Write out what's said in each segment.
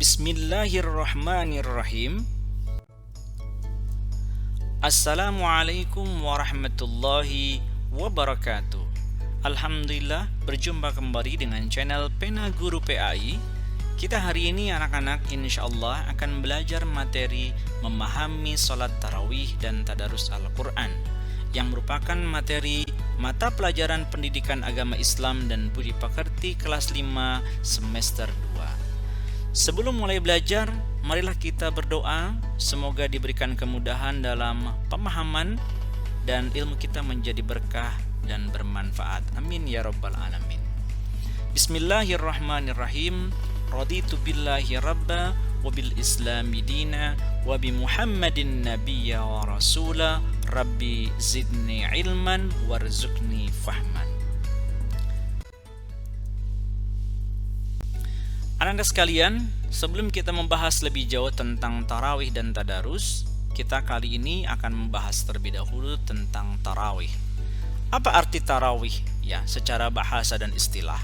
Bismillahirrahmanirrahim. Assalamualaikum warahmatullahi wabarakatuh. Alhamdulillah, berjumpa kembali dengan channel Pena Guru PAI. Kita hari ini anak-anak insyaallah akan belajar materi memahami sholat tarawih dan tadarus Al-Quran, yang merupakan materi mata pelajaran pendidikan agama Islam dan budi pekerti kelas 5 semester 2. Sebelum mulai belajar, marilah kita berdoa semoga diberikan kemudahan dalam pemahaman dan ilmu kita menjadi berkah dan bermanfaat. Amin ya rabbal alamin. Bismillahirrahmanirrahim. Raditu billahi rabba wa bil islami dina wa bi Muhammadin nabiyya wa rasula. Rabbi zidni ilman warzuqni fahman. Anak-anak sekalian, sebelum kita membahas lebih jauh tentang tarawih dan tadarus, kita kali ini akan membahas terlebih dahulu tentang tarawih. Apa arti tarawih? Ya, secara bahasa dan istilah.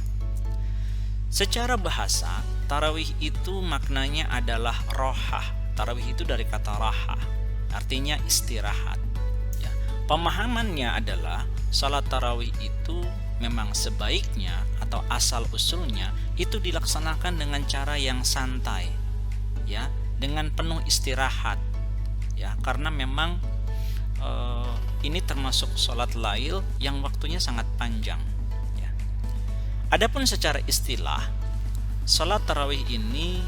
Secara bahasa, tarawih itu maknanya adalah rohah. Tarawih itu dari kata raha, artinya istirahat. Ya, pemahamannya adalah salat tarawih itu memang sebaiknya atau asal usulnya itu dilaksanakan dengan cara yang santai, ya, dengan penuh istirahat, ya, karena memang ini termasuk sholat lail yang waktunya sangat panjang, ya. Adapun secara istilah, sholat tarawih ini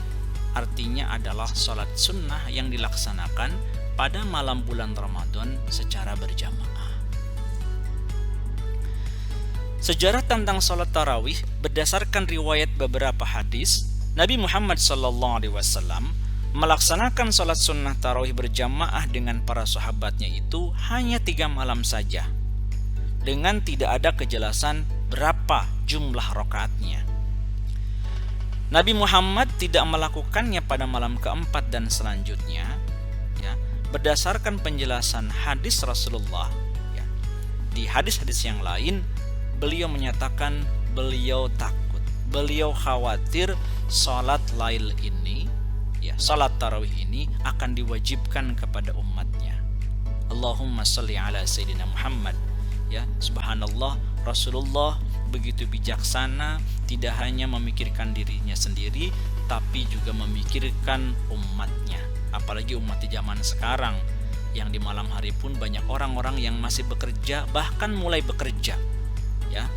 artinya adalah sholat sunnah yang dilaksanakan pada malam bulan Ramadan secara berjamaah. Sejarah tentang sholat tarawih berdasarkan riwayat beberapa hadis, Nabi Muhammad SAW melaksanakan sholat sunnah tarawih berjamaah dengan para sahabatnya itu hanya 3 malam saja, dengan tidak ada kejelasan berapa jumlah rakaatnya. Nabi Muhammad tidak melakukannya pada malam keempat dan selanjutnya, ya, berdasarkan penjelasan hadis Rasulullah, ya. Di hadis-hadis yang lain, beliau menyatakan beliau takut, beliau khawatir salat lail ini, ya, salat tarawih ini akan diwajibkan kepada umatnya. Allahumma sholli ala sayyidina Muhammad. Ya, subhanallah, Rasulullah begitu bijaksana, tidak hanya memikirkan dirinya sendiri tapi juga memikirkan umatnya. Apalagi umat di zaman sekarang yang di malam hari pun banyak orang-orang yang masih bekerja, bahkan mulai bekerja. Ya.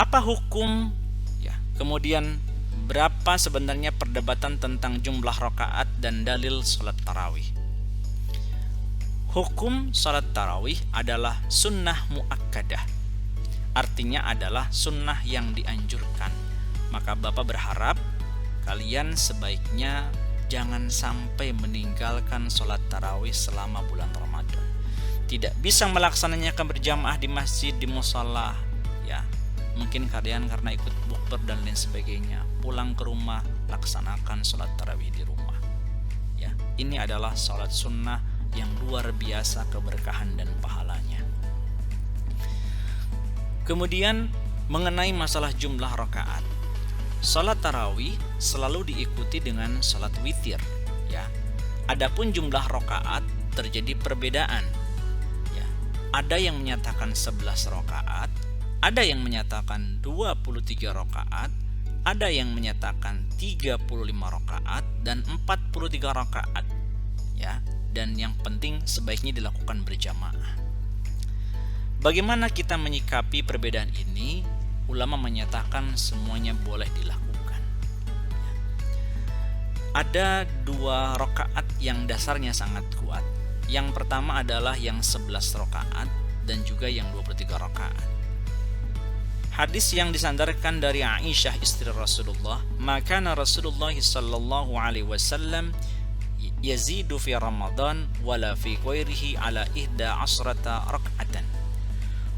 Apa hukum, ya, kemudian berapa sebenarnya perdebatan tentang jumlah rakaat dan dalil salat tarawih. Hukum salat tarawih adalah sunnah muakkadah, artinya adalah sunnah yang dianjurkan. Maka Bapak berharap kalian sebaiknya jangan sampai meninggalkan salat tarawih selama bulan Ramadan. Tidak bisa melaksananya berjamaah di masjid, di musala, ya, mungkin kalian karena ikut bukber dan lain sebagainya, pulang ke rumah laksanakan sholat tarawih di rumah, ya. Ini adalah sholat sunnah yang luar biasa keberkahan dan pahalanya. Kemudian mengenai masalah jumlah rakaat, sholat tarawih selalu diikuti dengan sholat witir, ya. Adapun jumlah rakaat terjadi perbedaan. Ada yang menyatakan 11 rakaat, ada yang menyatakan 23 rakaat, ada yang menyatakan 35 rakaat dan 43 rakaat, ya. Dan yang penting sebaiknya dilakukan berjamaah. Bagaimana kita menyikapi perbedaan ini? Ulama menyatakan semuanya boleh dilakukan. Ada 2 rakaat yang dasarnya sangat kuat. Yang pertama adalah yang 11 rakaat dan juga yang 23 rakaat. Hadis yang disandarkan dari Aisyah istri Rasulullah, maka Rasulullah sallallahu alaihi wasallam yazidu fi Ramadan wala fi ghairihi ala 11 rakaatan.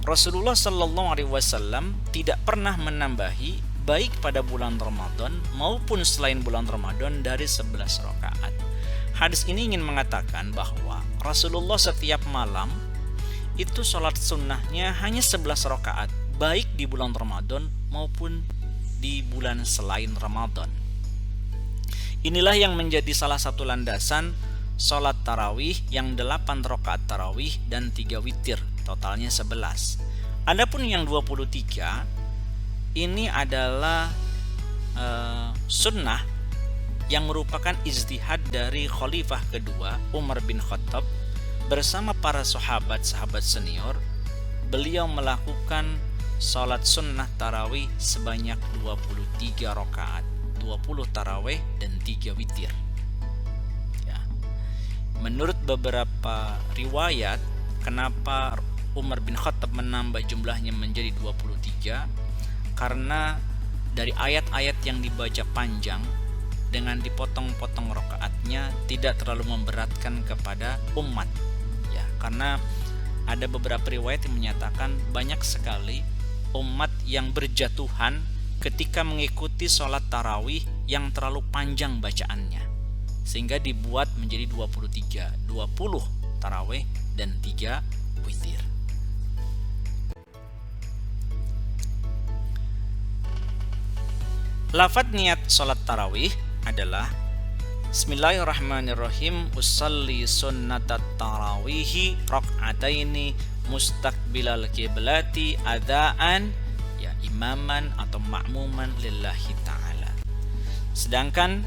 Rasulullah sallallahu alaihi wasallam tidak pernah menambahi baik pada bulan Ramadan maupun selain bulan Ramadan dari 11 rakaat. Hadis ini ingin mengatakan bahwa Rasulullah setiap malam itu sholat sunnahnya hanya 11 rakaat, baik di bulan Ramadan maupun di bulan selain Ramadan. Inilah yang menjadi salah satu landasan sholat tarawih yang 8 rakaat tarawih dan 3 witir, totalnya 11. Adapun yang 23 ini adalah sunnah yang merupakan ijtihad dari khalifah kedua Umar bin Khattab bersama para sahabat-sahabat senior. Beliau melakukan sholat sunnah tarawih sebanyak 23 rakaat, 20 tarawih dan 3 witir. Ya. Menurut beberapa riwayat, kenapa Umar bin Khattab menambah jumlahnya menjadi 23? Karena dari ayat-ayat yang dibaca panjang dengan dipotong-potong rakaatnya tidak terlalu memberatkan kepada umat. Ya, karena ada beberapa riwayat yang menyatakan banyak sekali umat yang berjatuhan ketika mengikuti sholat tarawih yang terlalu panjang bacaannya, sehingga dibuat menjadi 23, 20 tarawih dan 3 witir. Lafadz niat sholat tarawih adalah Bismillahirrahmanirrahim, usalli sunnatat tarawihi rak'ataini mustaqbilal kiblati adaan, ya, imaman atau ma'muman lillahi ta'ala. Sedangkan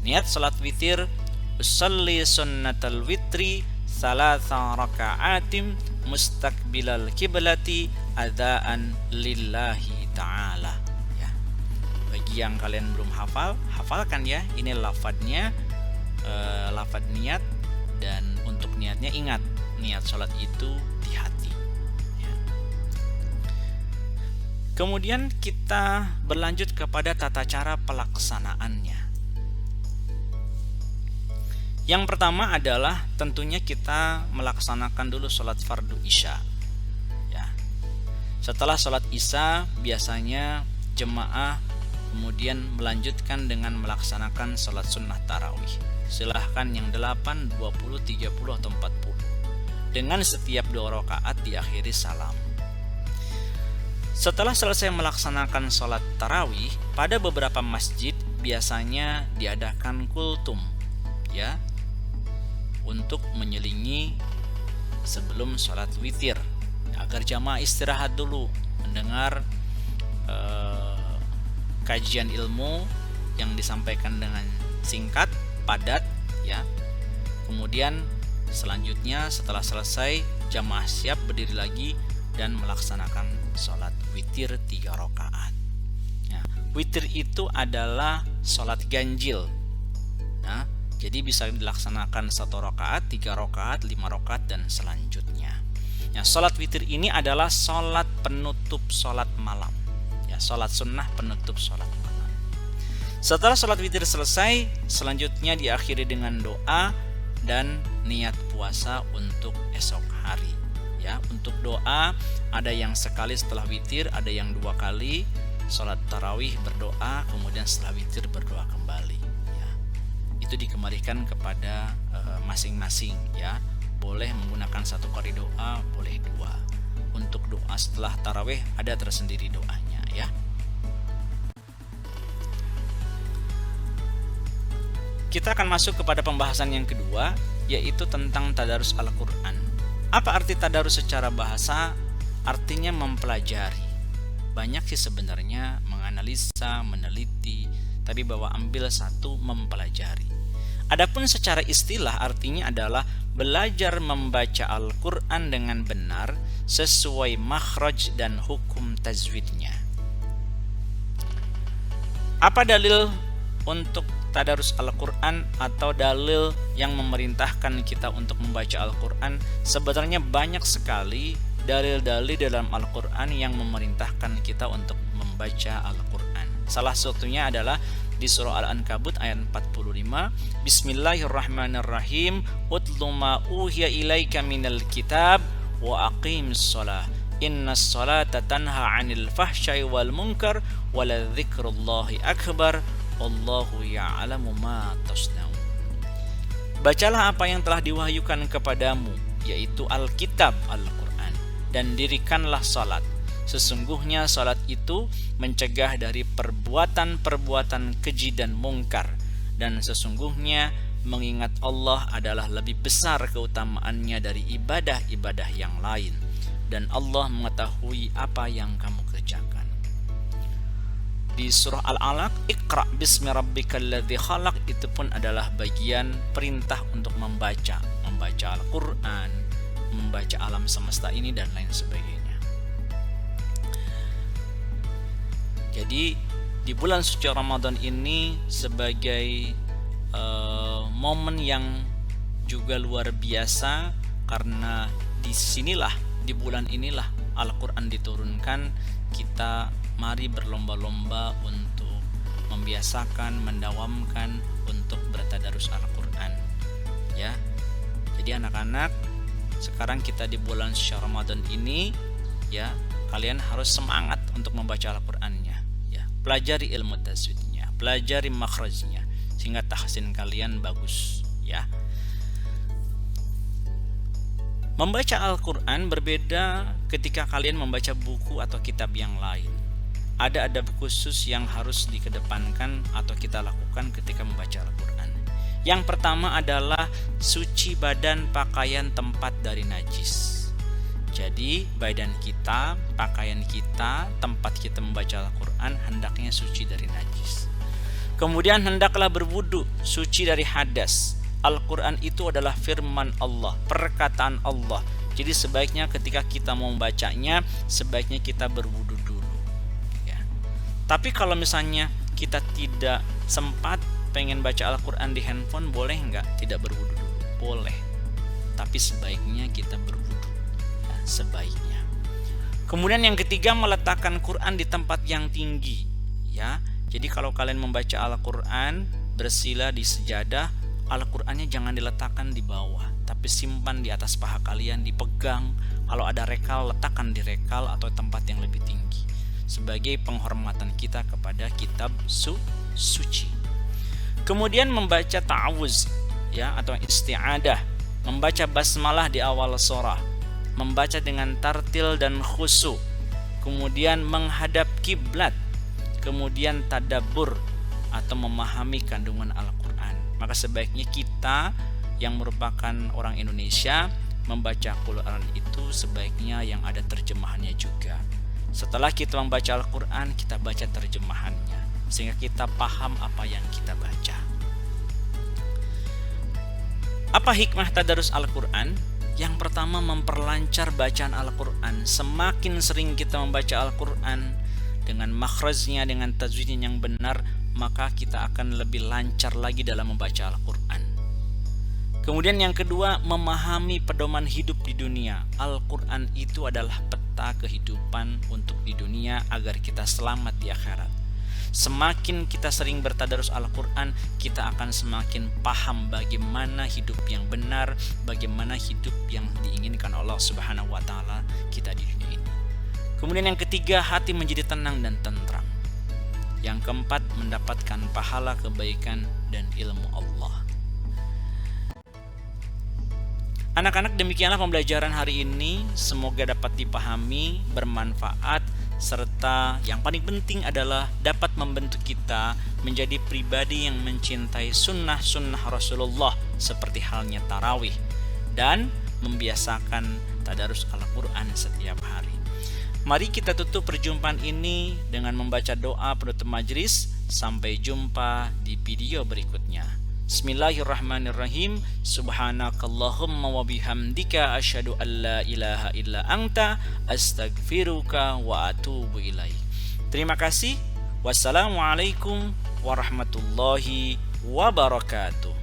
niat salat witir, usalli sunnatal witri salasa raka'atim mustaqbilal kiblati adaan lillahi ta'ala. Bagi yang kalian belum hafal, hafalkan ya. Ini lafadznya, lafadz niat, dan untuk niatnya ingat, niat sholat itu di hati ya. Kemudian kita berlanjut kepada tata cara pelaksanaannya. Yang pertama adalah tentunya kita melaksanakan dulu sholat fardu isya ya. Setelah sholat isya biasanya jemaah kemudian melanjutkan dengan melaksanakan sholat sunnah tarawih. Silahkan yang 8, 20, 30 atau 40. Dengan setiap 2 rakaat diakhiri salam. Setelah selesai melaksanakan sholat tarawih, pada beberapa masjid biasanya diadakan kultum ya, untuk menyelingi sebelum sholat witir, agar jamaah istirahat dulu mendengar kajian ilmu yang disampaikan dengan singkat, padat ya. Kemudian selanjutnya setelah selesai, jamaah siap berdiri lagi dan melaksanakan sholat witir 3 rakaat ya. Witir itu adalah sholat ganjil nah, jadi bisa dilaksanakan 1 rakaat, 3 rakaat, 5 rakaat dan selanjutnya ya. Sholat witir ini adalah sholat penutup sholat malam, sholat sunnah penutup sholat malam. Setelah sholat witir selesai, selanjutnya diakhiri dengan doa dan niat puasa untuk esok hari ya. Untuk doa ada yang sekali setelah witir, ada yang 2 kali. Sholat tarawih berdoa, kemudian setelah witir berdoa kembali ya. Itu dikembalikan kepada masing-masing ya. Boleh menggunakan 1 kali doa, boleh 2. Untuk doa setelah tarawih ada tersendiri doanya ya. Kita akan masuk kepada pembahasan yang kedua, yaitu tentang tadarus Al-Quran. Apa arti tadarus secara bahasa? Artinya mempelajari. Banyak sih sebenarnya menganalisa, meneliti, tapi bahwa ambil satu, mempelajari. Adapun secara istilah artinya adalah belajar membaca Al-Quran dengan benar sesuai makhraj dan hukum tajwidnya. Apa dalil untuk tadarus Al-Quran atau dalil yang memerintahkan kita untuk membaca Al-Quran? Sebenarnya banyak sekali dalil-dalil dalam Al-Quran yang memerintahkan kita untuk membaca Al-Quran. Salah satunya adalah di surah Al-Ankabut ayat 45, Bismillahirrahmanirrahim, utlu ma uhiya ilaika minal kitab wa aqimis shalah innas salata tanha 'anil fahsya'i wal munkar wa la dzikrullahi akbar wallahu ya'lamu ma tasnaun. Bacalah apa yang telah diwahyukan kepadamu, yaitu Alkitab Al-Quran, dan dirikanlah salat. Sesungguhnya salat itu mencegah dari perbuatan-perbuatan keji dan mungkar, dan sesungguhnya mengingat Allah adalah lebih besar keutamaannya dari ibadah-ibadah yang lain, dan Allah mengetahui apa yang kamu kerjakan. Di surah Al-Alaq, Iqra bismi rabbikal ladzi khalaq, itu pun adalah bagian perintah untuk membaca Al-Quran, membaca alam semesta ini dan lain sebagainya. Jadi di bulan suci Ramadan ini sebagai momen yang juga luar biasa, karena di bulan inilah Al-Quran diturunkan. Kita mari berlomba-lomba untuk membiasakan, mendawamkan untuk bertadarus Al-Quran, ya. Jadi anak-anak, sekarang kita di bulan suci Ramadan ini, ya, kalian harus semangat untuk membaca Al-Qurannya, ya. Pelajari ilmu tajwidnya, pelajari makhrajnya, sehingga tahsin kalian bagus, ya. Membaca Al-Quran berbeda ketika kalian membaca buku atau kitab yang lain. Ada adab khusus yang harus dikedepankan atau kita lakukan ketika membaca Al-Quran. Yang pertama adalah suci badan, pakaian, tempat dari najis. Jadi badan kita, pakaian kita, tempat kita membaca Al-Quran hendaknya suci dari najis. Kemudian hendaklah berwudu, suci dari hadas. Al-Quran itu adalah firman Allah, perkataan Allah. Jadi sebaiknya ketika kita mau membacanya, sebaiknya kita berwudu dulu, ya. Tapi kalau misalnya kita tidak sempat pengen baca Al-Quran di handphone, boleh nggak tidak berwudu dulu? Boleh. Tapi sebaiknya kita berwudu, ya, sebaiknya. Kemudian yang ketiga, meletakkan Quran di tempat yang tinggi, ya. Jadi kalau kalian membaca Al-Quran, bersila di sejadah, Al-Qurannya jangan diletakkan di bawah, tapi simpan di atas paha kalian, dipegang. Kalau ada rekal, letakkan di rekal atau tempat yang lebih tinggi, sebagai penghormatan kita kepada kitab suci. Kemudian membaca ta'awuz, ya, atau isti'adah, membaca basmalah di awal surah, membaca dengan tartil dan khusyuk, kemudian menghadap kiblat, kemudian tadabbur atau memahami kandungan Al-Quran. Maka sebaiknya kita yang merupakan orang Indonesia membaca Quran itu sebaiknya yang ada terjemahannya juga. Setelah kita membaca Al-Quran, kita baca terjemahannya, sehingga kita paham apa yang kita baca. Apa hikmah tadarus Al-Quran? Yang pertama, memperlancar bacaan Al-Quran. Semakin sering kita membaca Al-Quran dengan makhrajnya, dengan tajwidnya yang benar, maka kita akan lebih lancar lagi dalam membaca Al-Quran. Kemudian yang kedua, memahami pedoman hidup di dunia. Al-Quran itu adalah peta kehidupan untuk di dunia agar kita selamat di akhirat. Semakin kita sering bertadarus Al-Quran, kita akan semakin paham bagaimana hidup yang benar, bagaimana hidup yang diinginkan Allah Subhanahu wa Ta'ala kita di dunia ini. Kemudian yang ketiga, hati menjadi tenang dan tentram. Yang keempat, mendapatkan pahala kebaikan dan ilmu Allah. Anak-anak, demikianlah pembelajaran hari ini. Semoga dapat dipahami, bermanfaat, serta yang paling penting adalah dapat membentuk kita menjadi pribadi yang mencintai sunnah-sunnah Rasulullah, seperti halnya tarawih, dan membiasakan tadarus Al-Quran setiap hari. Mari kita tutup perjumpaan ini dengan membaca doa penutup majelis. Sampai jumpa di video berikutnya. Bismillahirrahmanirrahim. Subhanakallahumma wa bihamdika asyhadu an la ilaha illa anta astaghfiruka wa atubu ilaik. Terima kasih. Wassalamualaikum warahmatullahi wabarakatuh.